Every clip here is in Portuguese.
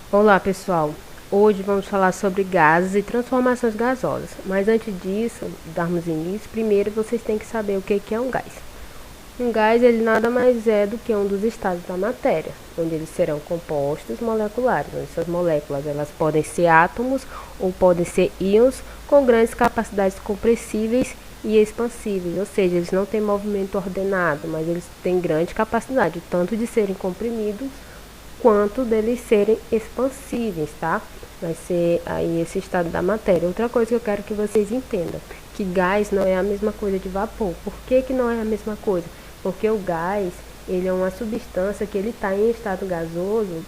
Olá pessoal, hoje vamos falar sobre gases e transformações gasosas, mas antes disso, darmos início, primeiro vocês têm que saber o que é um gás. Um gás ele nada mais é do que um dos estados da matéria, onde eles serão compostos moleculares, onde essas moléculas elas podem ser átomos ou podem ser íons com grandes capacidades compressíveis e expansíveis, ou seja, eles não têm movimento ordenado, mas eles têm grande capacidade tanto de serem comprimidos quanto deles serem expansíveis, tá? Vai ser aí esse estado da matéria. Outra coisa que eu quero que vocês entendam, que gás não é a mesma coisa de vapor. Por que não é a mesma coisa? Porque o gás, ele é uma substância que ele está em estado gasoso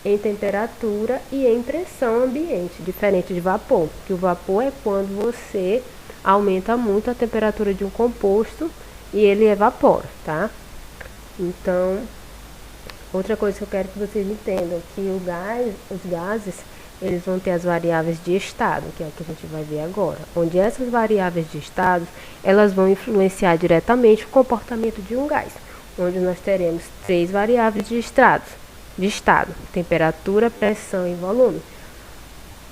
em temperatura e em pressão ambiente, diferente de vapor. Que o vapor é quando você aumenta muito a temperatura de um composto e ele evapora, tá? Então, outra coisa que eu quero que vocês entendam, que os gases, eles vão ter as variáveis de estado, que é o que a gente vai ver agora. Onde essas variáveis de estado, elas vão influenciar diretamente o comportamento de um gás. Onde nós teremos 3 variáveis de estado, temperatura, pressão e volume.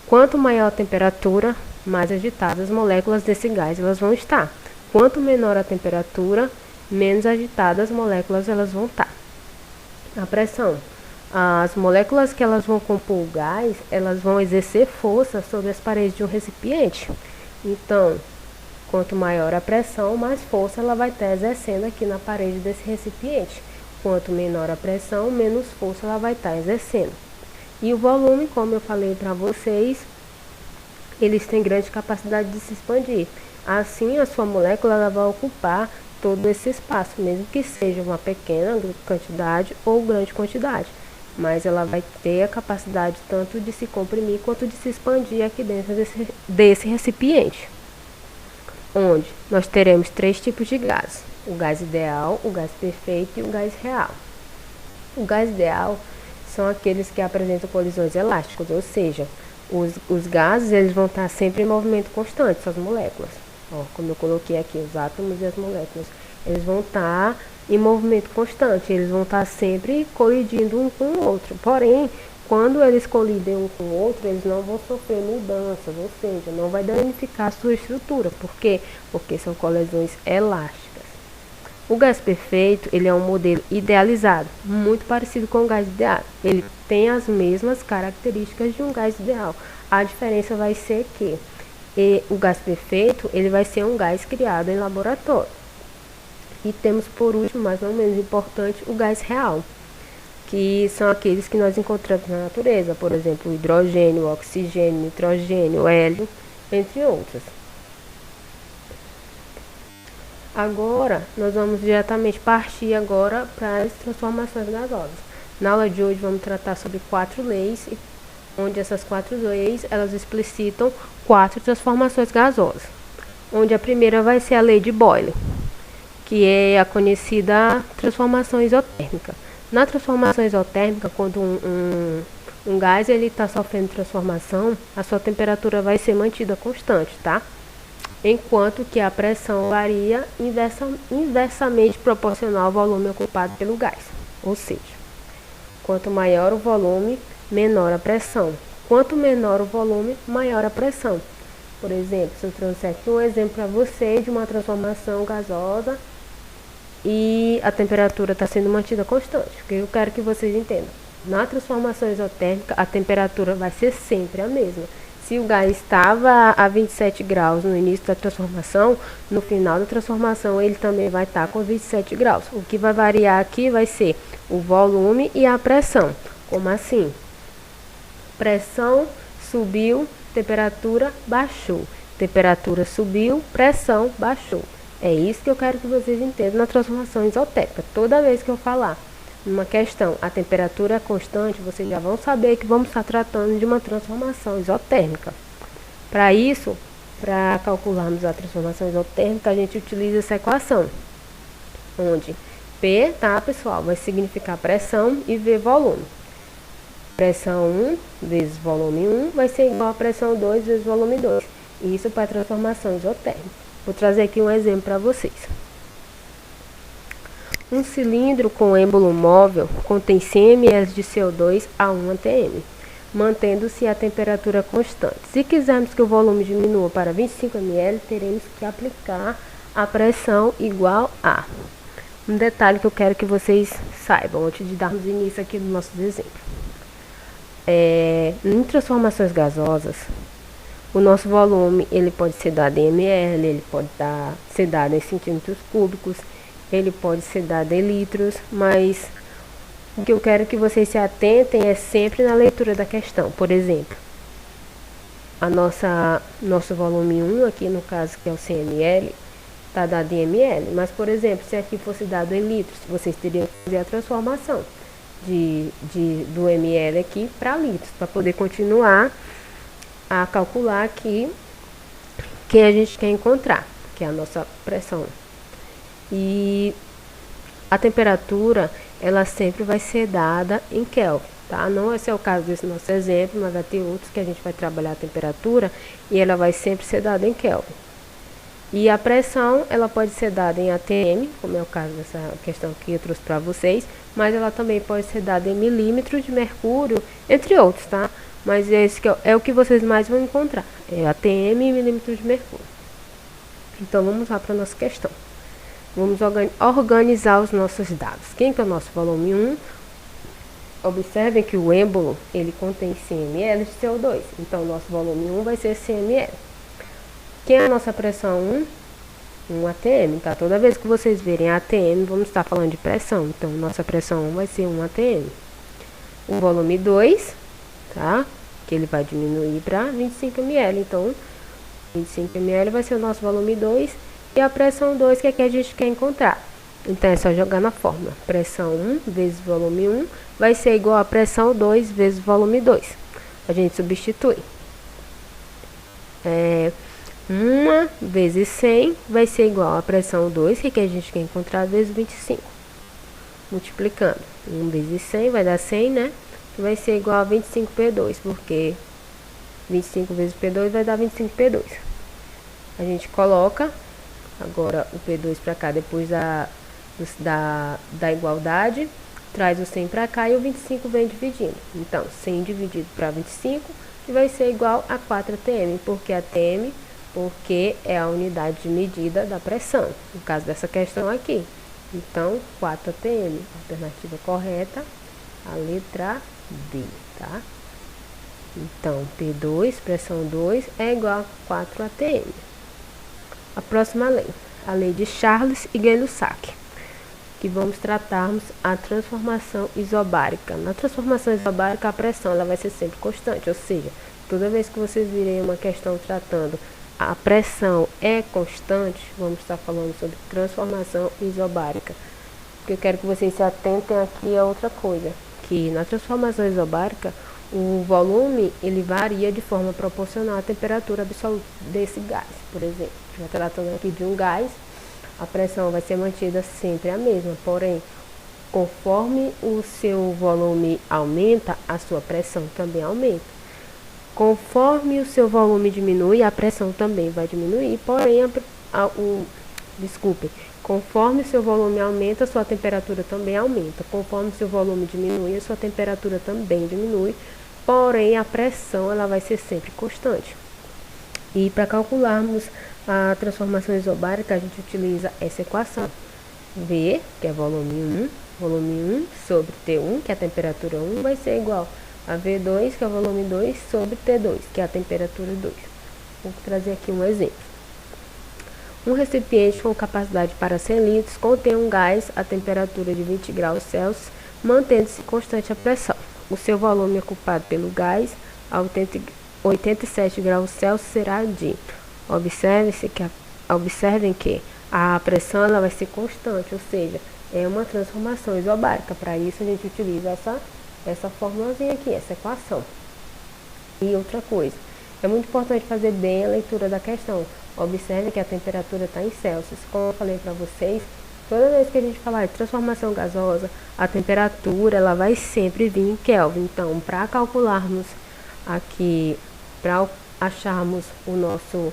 Quanto maior a temperatura, mais agitadas as moléculas desse gás elas vão estar. Quanto menor a temperatura, menos agitadas as moléculas elas vão estar. A pressão. As moléculas que elas vão compor o gás, elas vão exercer força sobre as paredes de um recipiente. Então, quanto maior a pressão, mais força ela vai estar exercendo aqui na parede desse recipiente. Quanto menor a pressão, menos força ela vai estar exercendo. E o volume, como eu falei para vocês, eles têm grande capacidade de se expandir. Assim, a sua molécula ela vai ocupar todo esse espaço, mesmo que seja uma pequena quantidade ou grande quantidade. Mas ela vai ter a capacidade tanto de se comprimir quanto de se expandir aqui dentro desse recipiente. Onde nós teremos 3 tipos de gás: o gás ideal, o gás perfeito e o gás real. O gás ideal são aqueles que apresentam colisões elásticas, ou seja, os gases eles vão estar sempre em movimento constante, essas moléculas. Ó, como eu coloquei aqui, os átomos e as moléculas, eles vão estar em movimento constante, eles vão estar sempre colidindo um com o outro. Porém, quando eles colidem um com o outro, eles não vão sofrer mudanças, ou seja, não vai danificar a sua estrutura. Por quê? Porque são colisões elásticas. O gás perfeito, ele é um modelo idealizado, muito parecido com o gás ideal. Ele tem as mesmas características de um gás ideal. A diferença vai ser que o gás perfeito, ele vai ser um gás criado em laboratório. E temos por último, mas não menos importante, o gás real, que são aqueles que nós encontramos na natureza, por exemplo, o hidrogênio, o oxigênio, o nitrogênio, o hélio, entre outros. Agora, nós vamos diretamente partir agora para as transformações gasosas. Na aula de hoje vamos tratar sobre 4 leis, onde essas 4 leis, elas explicitam 4 transformações gasosas. Onde a primeira vai ser a lei de Boyle, que é a conhecida transformação isotérmica. Na transformação isotérmica, quando um gás está sofrendo transformação, a sua temperatura vai ser mantida constante, tá? Enquanto que a pressão varia inversamente proporcional ao volume ocupado pelo gás. Ou seja, quanto maior o volume, menor a pressão. Quanto menor o volume, maior a pressão. Por exemplo, se eu trouxer aqui um exemplo para você de uma transformação gasosa e a temperatura está sendo mantida constante, porque eu quero que vocês entendam. Na transformação isotérmica, a temperatura vai ser sempre a mesma. Se o gás estava a 27 graus no início da transformação, no final da transformação ele também vai estar com 27 graus. O que vai variar aqui vai ser o volume e a pressão. Como assim? Pressão subiu, temperatura baixou. Temperatura subiu, pressão baixou. É isso que eu quero que vocês entendam na transformação isotérmica. Toda vez que eu falar numa questão, a temperatura é constante, vocês já vão saber que vamos estar tratando de uma transformação isotérmica. Para isso, para calcularmos a transformação isotérmica, a gente utiliza essa equação, onde P, tá, pessoal, vai significar pressão e V, volume. Pressão 1 vezes volume 1 vai ser igual a pressão 2 vezes volume 2. Isso para a transformação isotérmica. Vou trazer aqui um exemplo para vocês. Um cilindro com êmbolo móvel contém 100 ml de CO2 a 1 atm. mantendo-se a temperatura constante. Se quisermos que o volume diminua para 25 ml, teremos que aplicar a pressão igual a... Um detalhe que eu quero que vocês saibam, antes de darmos início aqui no nosso exemplo. Em transformações gasosas, o nosso volume ele pode ser dado em ml, ele pode ser dado em centímetros cúbicos, ele pode ser dado em litros, mas o que eu quero que vocês se atentem é sempre na leitura da questão. Por exemplo, nosso volume 1, aqui no caso que é o 100 ml, está dado em ml. Mas, por exemplo, se aqui fosse dado em litros, vocês teriam que fazer a transformação do ml aqui para litros, para poder continuar a calcular aqui quem a gente quer encontrar, que é a nossa pressão. E a temperatura, ela sempre vai ser dada em Kelvin, tá? Não esse é o caso desse nosso exemplo, mas vai ter outros que a gente vai trabalhar a temperatura e ela vai sempre ser dada em Kelvin. E a pressão, ela pode ser dada em ATM, como é o caso dessa questão que eu trouxe para vocês, mas ela também pode ser dada em milímetros de mercúrio, entre outros, tá? Mas esse que é o que vocês mais vão encontrar, é ATM e milímetros de mercúrio. Então, vamos lá para a nossa questão. Vamos organizar os nossos dados. Quem que é o nosso volume 1? Observem que o êmbolo, ele contém 100 ml de CO2. Então, o nosso volume 1 vai ser 100 ml. Quem é a nossa pressão 1? 1 atm, tá? Toda vez que vocês verem atm, vamos estar falando de pressão. Então, nossa pressão 1 vai ser 1 atm. O volume 2, tá? Que ele vai diminuir para 25 ml. Então, 25 ml vai ser o nosso volume 2. E a pressão 2, que é que a gente quer encontrar. Então, é só jogar na fórmula. Pressão 1 vezes volume 1 vai ser igual a pressão 2 vezes volume 2. A gente substitui. 1 vezes 100 vai ser igual a pressão 2, que a gente quer encontrar, vezes 25. Multiplicando. 1 vezes 100 vai dar 100, né? Que vai ser igual a 25P2, porque 25 vezes P2 vai dar 25P2. A gente coloca agora o P2 para cá, depois da igualdade, traz o 100 para cá e o 25 vem dividindo. Então, 100 dividido para 25, que vai ser igual a 4 atm, porque atm, porque é a unidade de medida da pressão, no caso dessa questão aqui. Então, 4 atm, alternativa correta, a letra B, tá? Então, P2, pressão 2, é igual a 4 atm. A próxima lei, a lei de Charles e Gay-Lussac, que vamos tratarmos a transformação isobárica. Na transformação isobárica, a pressão ela vai ser sempre constante, ou seja, toda vez que vocês virem uma questão tratando a pressão é constante, vamos estar falando sobre transformação isobárica. O que eu quero que vocês se atentem aqui é outra coisa, que na transformação isobárica, o volume ele varia de forma proporcional à temperatura absoluta desse gás. Por exemplo, já tratando aqui de um gás, a pressão vai ser mantida sempre a mesma, porém, conforme o seu volume aumenta, a sua pressão também aumenta. Conforme o seu volume diminui, a pressão também vai diminuir, porém, conforme o seu volume aumenta, a sua temperatura também aumenta. Conforme o seu volume diminui, a sua temperatura também diminui, porém, a pressão ela vai ser sempre constante. E para calcularmos a transformação isobárica, a gente utiliza essa equação. V, que é volume 1 sobre T1, que é a temperatura 1, vai ser igual a V2, que é o volume 2, sobre T2, que é a temperatura 2. Vou trazer aqui um exemplo. Um recipiente com capacidade para 100 litros contém um gás a temperatura de 20 graus Celsius, mantendo-se constante a pressão. O seu volume ocupado pelo gás a 87 graus Celsius será de... Observem que a pressão ela vai ser constante, ou seja, é uma transformação isobárica. Para isso, a gente utiliza essa formulazinha aqui, essa equação. E outra coisa, é muito importante fazer bem a leitura da questão. Observe que a temperatura está em Celsius. Como eu falei para vocês, toda vez que a gente falar de transformação gasosa, a temperatura ela vai sempre vir em Kelvin. Então, para calcularmos aqui, para acharmos o nosso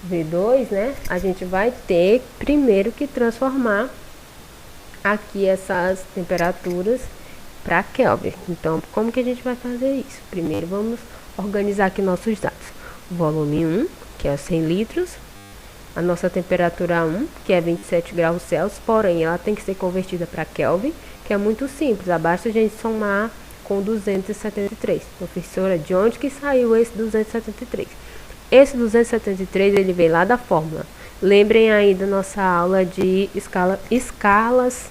V2, né, a gente vai ter primeiro que transformar aqui essas temperaturas para Kelvin. Então, como que a gente vai fazer isso? Primeiro, vamos organizar aqui nossos dados. Volume 1, que é 100 litros. A nossa temperatura 1, que é 27 graus Celsius, porém, ela tem que ser convertida para Kelvin, que é muito simples. Basta a gente somar com 273. Professora, de onde que saiu esse 273? Esse 273, ele veio lá da fórmula. Lembrem aí da nossa aula de escalas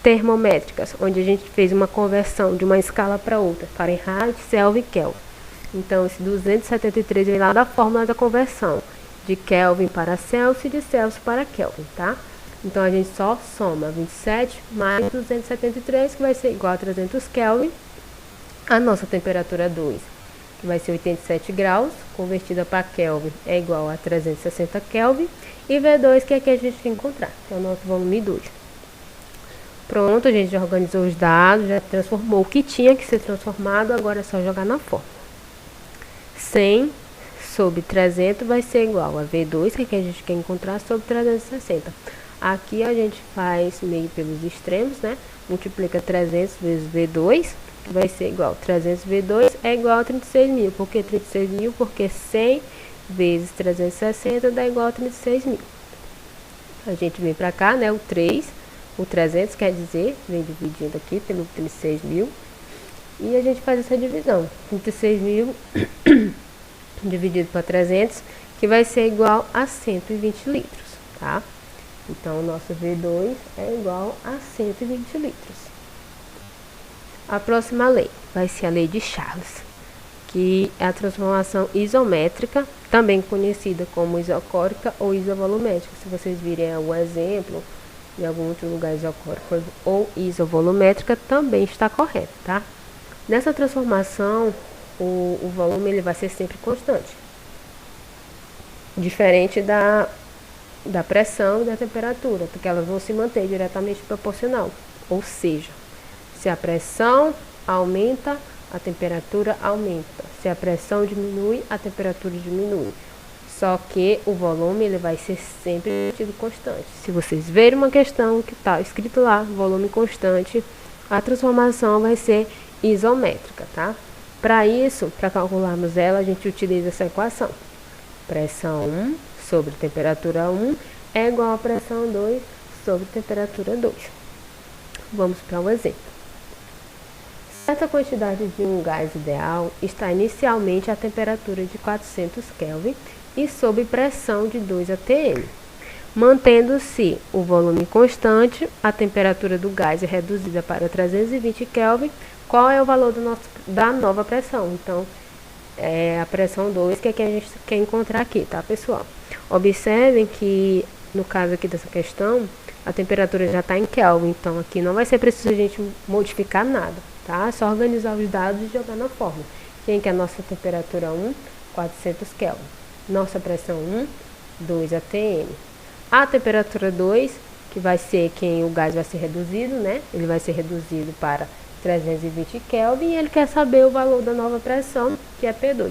termométricas, onde a gente fez uma conversão de uma escala para outra, Fahrenheit, Kelvin, Kelvin. Então, esse 273 veio lá da fórmula da conversão, de Kelvin para Celsius e de Celsius para Kelvin, tá? Então, a gente só soma 27 mais 273, que vai ser igual a 300 Kelvin. A nossa temperatura 2, que vai ser 87 graus, convertida para Kelvin, é igual a 360 Kelvin. E V2, que é que a gente tem que encontrar, que é o nosso volume 2. Pronto, a gente já organizou os dados, já transformou o que tinha que ser transformado, agora é só jogar na fórmula. 100 sobre 300 vai ser igual a V2, que é que a gente quer encontrar, sobre 360. Aqui a gente faz meio pelos extremos, né? Multiplica 300 vezes V2, que vai ser igual a 300 V2 é igual a 36 mil. Por que 36 mil? Porque 100 vezes 360 dá igual a 36 mil. A gente vem para cá, né? O 3, o 300 quer dizer, vem dividindo aqui pelo 36 mil. E a gente faz essa divisão. 36 mil dividido por 300, que vai ser igual a 120 litros, tá? Então, o nosso V2 é igual a 120 litros. A próxima lei vai ser a lei de Charles, que é a transformação isométrica, também conhecida como isocórica ou isovolumétrica. Se vocês virem o exemplo em algum outro lugar, isocórica ou isovolumétrica, também está correto, tá? Nessa transformação, o volume ele vai ser sempre constante, diferente da pressão e da temperatura, porque elas vão se manter diretamente proporcional. Ou seja, se a pressão aumenta, a temperatura aumenta. Se a pressão diminui, a temperatura diminui. Só que o volume ele vai ser sempre mantido constante. Se vocês verem uma questão que está escrito lá, volume constante, a transformação vai ser isométrica, tá? Para isso, para calcularmos ela, a gente utiliza essa equação. Pressão 1 sobre temperatura 1 é igual a pressão 2 sobre temperatura 2. Vamos para o exemplo. Certa quantidade de um gás ideal está inicialmente a temperatura de 400 Kelvin e sob pressão de 2 atm. Mantendo-se o volume constante, a temperatura do gás é reduzida para 320 Kelvin. Qual é o valor da nova pressão? Então, é a pressão 2 que é que a gente quer encontrar aqui, tá, pessoal? Observem que, no caso aqui dessa questão, a temperatura já está em Kelvin, então aqui não vai ser preciso a gente modificar nada, tá? É só organizar os dados e jogar na fórmula. Quem que é a nossa temperatura 1? 400 Kelvin. Nossa pressão 1? 2 atm. A temperatura 2, que vai ser quem o gás vai ser reduzido, né? Ele vai ser reduzido para 320 Kelvin e ele quer saber o valor da nova pressão, que é P2.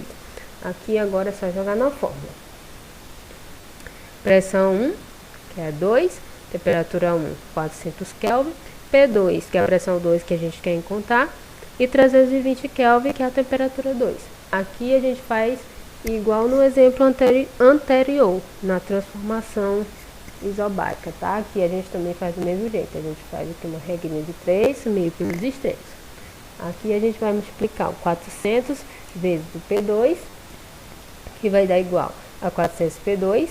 Aqui agora é só jogar na fórmula. Pressão 1, que é 2, temperatura 1, 400 Kelvin, P2, que é a pressão 2 que a gente quer encontrar, e 320 Kelvin, que é a temperatura 2. Aqui a gente faz igual no exemplo anterior, na transformação isobárica, tá? Aqui a gente também faz do mesmo jeito, a gente faz aqui uma regrinha de 3, meio pelos extremos. Aqui a gente vai multiplicar o 400 vezes o P2, que vai dar igual a 400 P2,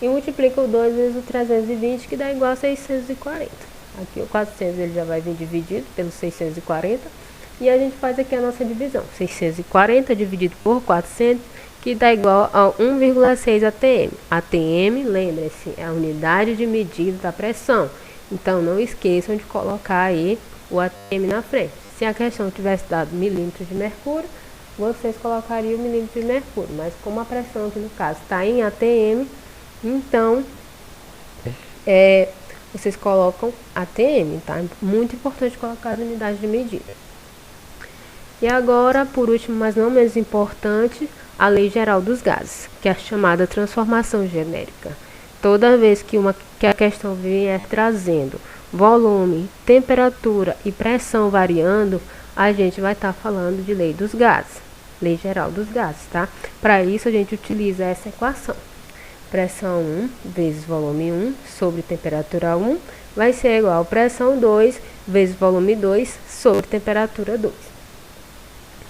e multiplica o 2 vezes o 320, que dá igual a 640. Aqui o 400 ele já vai vir dividido pelo 640, e a gente faz aqui a nossa divisão. 640 dividido por 400, que dá igual a 1,6 atm. ATM, lembre-se, é a unidade de medida da pressão. Então, não esqueçam de colocar aí o atm na frente. Se a questão tivesse dado milímetros de mercúrio, vocês colocariam milímetros de mercúrio. Mas como a pressão aqui no caso está em atm, então vocês colocam atm, tá? Muito importante colocar as unidades de medida. E agora, por último, mas não menos importante, a lei geral dos gases, que é a chamada transformação genérica. Toda vez que a questão vier trazendo volume, temperatura e pressão variando, a gente vai estar falando de lei dos gases, lei geral dos gases, tá? Para isso a gente utiliza essa equação. Pressão 1 vezes volume 1 sobre temperatura 1 vai ser igual a pressão 2 vezes volume 2 sobre temperatura 2.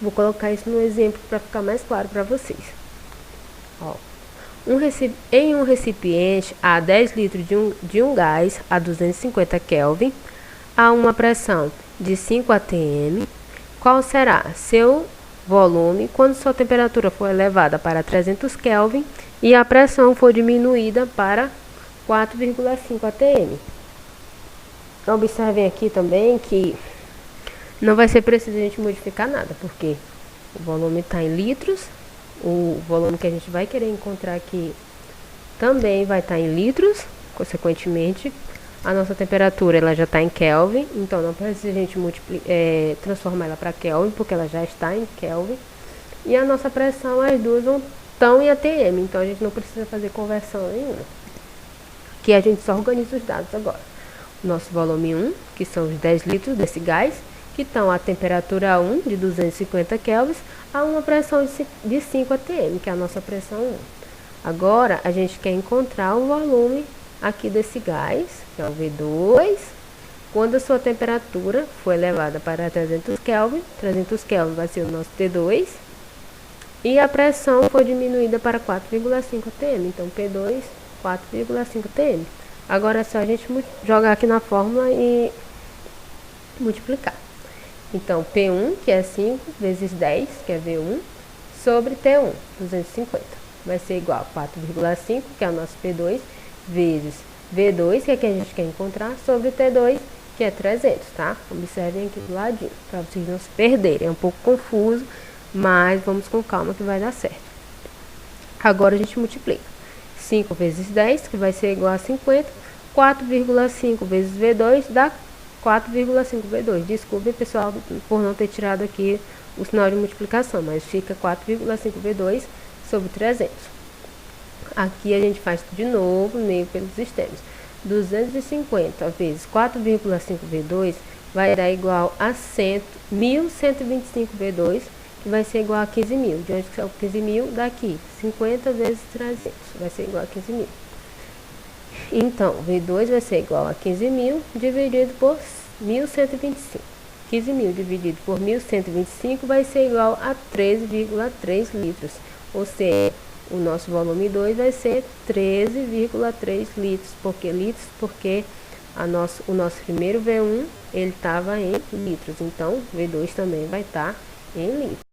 Vou colocar isso no exemplo para ficar mais claro para vocês. Ó, em um recipiente há 10 litros de um gás a 250 Kelvin, a uma pressão de 5 atm, qual será seu volume quando sua temperatura for elevada para 300 Kelvin e a pressão for diminuída para 4,5 atm? Observem aqui também que não vai ser preciso a gente modificar nada, porque o volume está em litros, o volume que a gente vai querer encontrar aqui também vai estar em litros, consequentemente, a nossa temperatura ela já está em Kelvin, então não precisa a gente transformar ela para Kelvin, porque ela já está em Kelvin, e a nossa pressão, as duas estão em atm, então a gente não precisa fazer conversão nenhuma. Aqui a gente só organiza os dados agora. Nosso volume 1, que são os 10 litros desse gás, que estão a temperatura 1 de 250 kelvins a uma pressão de 5 atm, que é a nossa pressão 1. Agora, a gente quer encontrar o volume aqui desse gás, que é o V2, quando a sua temperatura for elevada para 300 Kelvin, 300 Kelvin vai ser o nosso T2, e a pressão foi diminuída para 4,5 atm, então P2, 4,5 atm. Agora é só a gente jogar aqui na fórmula e multiplicar. Então, P1, que é 5, vezes 10, que é V1, sobre T1, 250. Vai ser igual a 4,5, que é o nosso P2, vezes V2, que é que a gente quer encontrar, sobre T2, que é 300, tá? Observem aqui do ladinho, para vocês não se perderem. É um pouco confuso, mas vamos com calma que vai dar certo. Agora a gente multiplica. 5 vezes 10, que vai ser igual a 50. 4,5 vezes V2 dá 4,5 V2. Desculpem, pessoal, por não ter tirado aqui o sinal de multiplicação, mas fica 4,5 V2 sobre 300. Aqui a gente faz de novo, meio pelos extremos. 250 vezes 4,5 V2 vai dar igual a 1.125 V2, que vai ser igual a 15.000. De onde que é o 15.000? Daqui. 50 vezes 300 vai ser igual a 15.000. Então, V2 vai ser igual a 15.000 dividido por 1.125. 15.000 dividido por 1.125 vai ser igual a 13,3 litros. Ou seja, o nosso volume 2 vai ser 13,3 litros. Por que litros? Porque o nosso primeiro V1 ele estava em litros. Então, V2 também vai estar em litros.